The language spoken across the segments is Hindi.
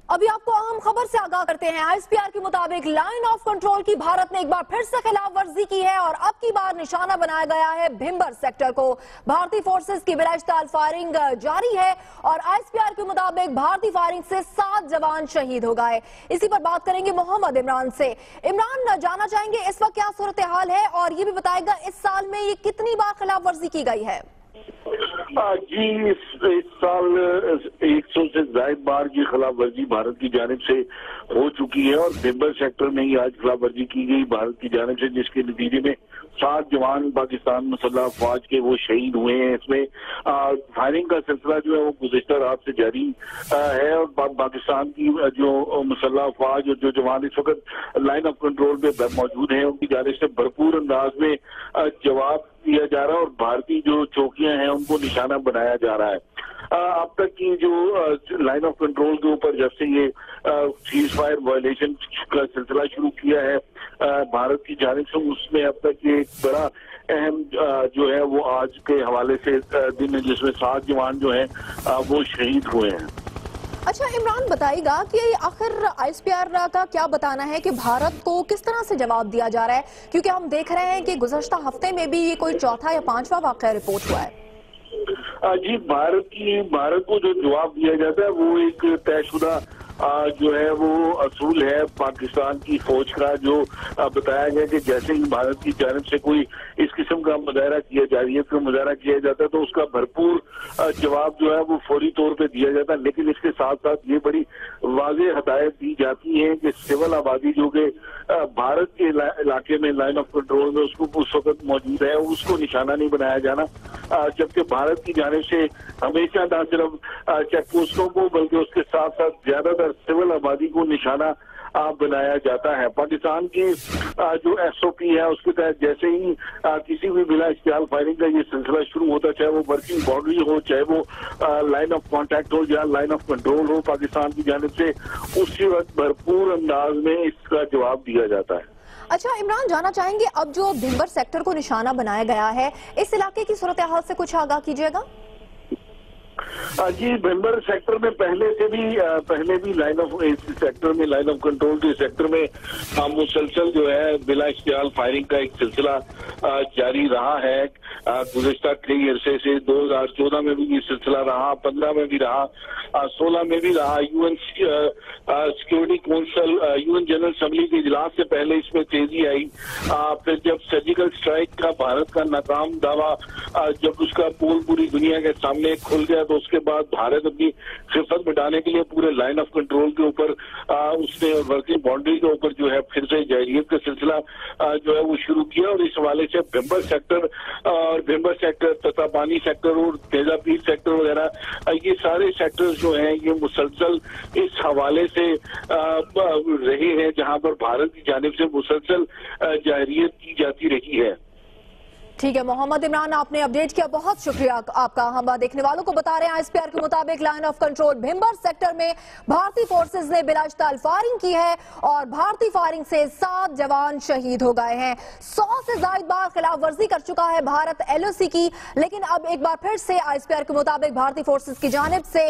अभी आपको अहम खबर से आगाह करते हैं। आईएसपीआर के मुताबिक लाइन ऑफ कंट्रोल की भारत ने एक बार फिर से खिलाफ वर्जी की है और अब की बार निशाना बनाया गया है भिंबर सेक्टर को। भारतीय फोर्सेस की बिलाश्ताल फायरिंग जारी है और आईएसपीआर के मुताबिक भारतीय फायरिंग से 7 जवान शहीद हो गए। इसी पर बात करेंगे मोहम्मद इमरान से। इमरान, जानना चाहेंगे इस वक्त क्या सूरत हाल है और ये भी बताएगा इस साल में ये कितनी बार खिलाफ वर्जी की गई है। जी, इस साल 100 से ज्यादा बार की खिलाफ वर्जी भारत की जानिब से हो चुकी है और भिंबर सेक्टर में ही आज खिलाफ वर्जी की गई भारत की जानिब से, जिसके नतीजे में 7 जवान पाकिस्तान मुसल्लह अफवाज के वो शहीद हुए हैं। इसमें फायरिंग का सिलसिला जो है वो गुज़िश्ता रात से जारी है और पाकिस्तान की जो मुसल्लह अफवाज और जो जवान इस वक्त लाइन ऑफ कंट्रोल पे मौजूद हैं उनकी जानिब से भरपूर अंदाज में जवाब दिया जा रहा है और भारतीय जो चौकियां हैं उनको निशाना बनाया जा रहा है। अब तक की जो लाइन ऑफ कंट्रोल के ऊपर जब से ये सीज फायर वायलेशन का सिलसिला शुरू किया है भारत की जानिब से, उसमें अब तक ये एक बड़ा अहम जो है वो आज के हवाले से दिन है जिसमें 7 जवान जो हैं वो शहीद हुए हैं। अच्छा इमरान, बताइएगा कि आखिर आईएसपीआर का क्या बताना है कि भारत को किस तरह से जवाब दिया जा रहा है, क्योंकि हम देख रहे हैं कि गुज़श्ता हफ्ते में भी ये कोई चौथा या 5वां वाक़या रिपोर्ट हुआ है। जी, भारत को जो जवाब दिया जाता है वो एक तयशुदा जो है वो असूल है पाकिस्तान की फौज का, जो बताया गया कि जैसे ही भारत की जानिब से कोई इस किस्म का मुजाहरा किया जाता है तो उसका भरपूर जवाब जो है वो फौरी तौर पे दिया जाता है। लेकिन इसके साथ साथ ये बड़ी वाज़ेह हदायत दी जाती है कि सिविल आबादी जो कि भारत के इलाके में लाइन ऑफ कंट्रोल में उसको उस वक्त मौजूद है उसको निशाना नहीं बनाया जाना, जबकि भारत की जानिब से हमेशा न सिर्फ चेक पोस्टों को बल्कि उसके साथ साथ ज्यादातर सिविल आबादी को निशाना बनाया जाता है। पाकिस्तान की जो एसओपी है उसके तहत जैसे ही किसी भी बिला इख्तियार फायरिंग का ये सिलसिला शुरू होता, चाहे वो वर्किंग बाउंड्री हो, चाहे वो लाइन ऑफ कांटेक्ट हो या लाइन ऑफ कंट्रोल हो, पाकिस्तान की जानिब से उसी वक्त भरपूर अंदाज में इसका जवाब दिया जाता है। अच्छा इमरान, जानना चाहेंगे अब जो भिंबर सेक्टर को निशाना बनाया गया है इस इलाके की सूरत हाल से कुछ आगाह कीजिएगा। जी, भिंबर सेक्टर में पहले भी लाइन ऑफ कंट्रोल के सेक्टर में मुसलसल जो है बिला इख्तियार फायरिंग का एक सिलसिला जारी रहा है। गुज़श्ता कई अरसे से 2014 में भी ये सिलसिला रहा, 15 में भी रहा, 16 में भी रहा। UN security council, UN general assembly के इजलास से पहले इसमें तेजी आई। फिर जब सर्जिकल स्ट्राइक का भारत का नाकाम दावा जब उसका पोल पूरी दुनिया के सामने खुल गया तो उसके बाद भारत अपनी खिफत मिटाने के लिए पूरे लाइन ऑफ कंट्रोल के ऊपर उसने वर्किंग बाउंड्री के ऊपर जो है फिर से जाहिरियत का सिलसिला जो है वो शुरू किया और इस हवाले से भिंबर सेक्टर ततापानी सेक्टर और तेजापीर सेक्टर वगैरह ये सारे सेक्टर्स जो हैं ये मुसलसल इस हवाले से रहे हैं जहां पर भारत की जानिब से मुसलसल जाहिरियत की जाती रही है। ठीक है मोहम्मद इमरान, आपने अपडेट किया, बहुत शुक्रिया आपका। हम देखने वालों को बता रहे हैं आईएसपीआर के मुताबिक line of control Bhimber sector में भारतीय फोर्सेस ने बिलाश्ताल फायरिंग की है और भारतीय फायरिंग से 7 जवान शहीद हो गए हैं। 100 से ज्यादा बार खिलाफ वर्जी कर चुका है भारत एलओसी की, लेकिन अब एक बार फिर से आईएसपीआर के मुताबिक भारतीय फोर्सेस की जानिब से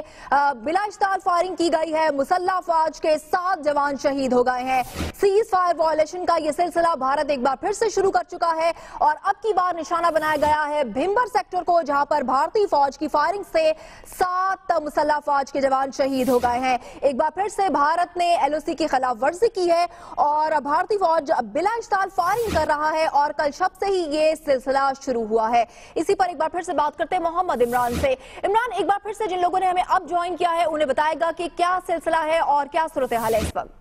बिलाश्ताल फायरिंग की गई है। मुसल्लह अफवाज के 7 जवान शहीद हो गए हैं। सीज फायर वायलेशन का यह सिलसिला भारत एक बार फिर से शुरू कर चुका है और अब की बार निशाना बनाया गया है भिंबर सेक्टर को, जहां पर भारतीय फौज की फायरिंग से 7 मुसल्लह फौज के जवान शहीद हो गए हैं। एक बार फिर से भारत ने एलओसी की खिलाफ वर्जी की है और भारतीय फौज बिला इख्तियार फायरिंग कर रहा है और कल शब से ही ये सिलसिला शुरू हुआ है। इसी पर एक बार फिर से बात करते हैं मोहम्मद इमरान से। इमरान, एक बार फिर से जिन लोगों ने हमें अब ज्वाइन किया है उन्हें बताएगा कि क्या सिलसिला है और क्या सूरत हाल है इस वक्त।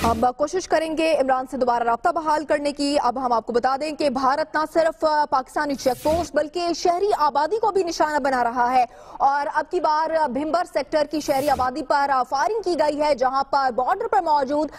अब कोशिश करेंगे इमरान से दोबारा राब्ता बहाल करने की। अब हम आपको बता दें कि भारत न सिर्फ पाकिस्तानी चेक पोस्ट बल्कि शहरी आबादी को भी निशाना बना रहा है और अब की बार भिंबर सेक्टर की शहरी आबादी पर फायरिंग की गई है, जहां पर बॉर्डर पर मौजूद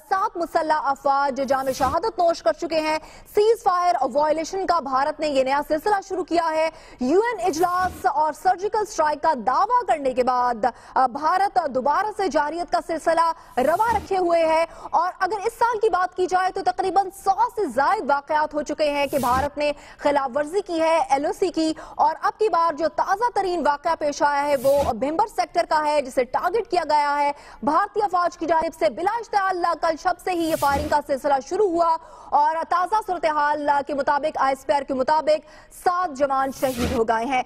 7 मुसल्लह अफवाज जाम शहादत नोश कर चुके हैं। सीज फायर वायलेशन का भारत ने यह नया सिलसिला शुरू किया है। यूएन इजलास और सर्जिकल स्ट्राइक का दावा करने के बाद भारत दोबारा से जारियत का सिलसिला रवा रखे हुए है और अगर इस साल की बात की जाए तो तकरीबन 100 से ज्यादा वाकयात हो चुके हैं कि भारत ने खिलाफ वर्जी की है एलओसी की। और अब की बार जो ताजा तरीन वाकया पेश आया है वो भिंबर सेक्टर का है, जिसे टारगेट किया गया है भारतीय फौज की जानिब से। बिला इश्तियाल कल शब से ही ये फायरिंग का सिलसिला शुरू हुआ और ताजा सूरत हाल के मुताबिक ISPR के मुताबिक 7 जवान शहीद हो गए हैं।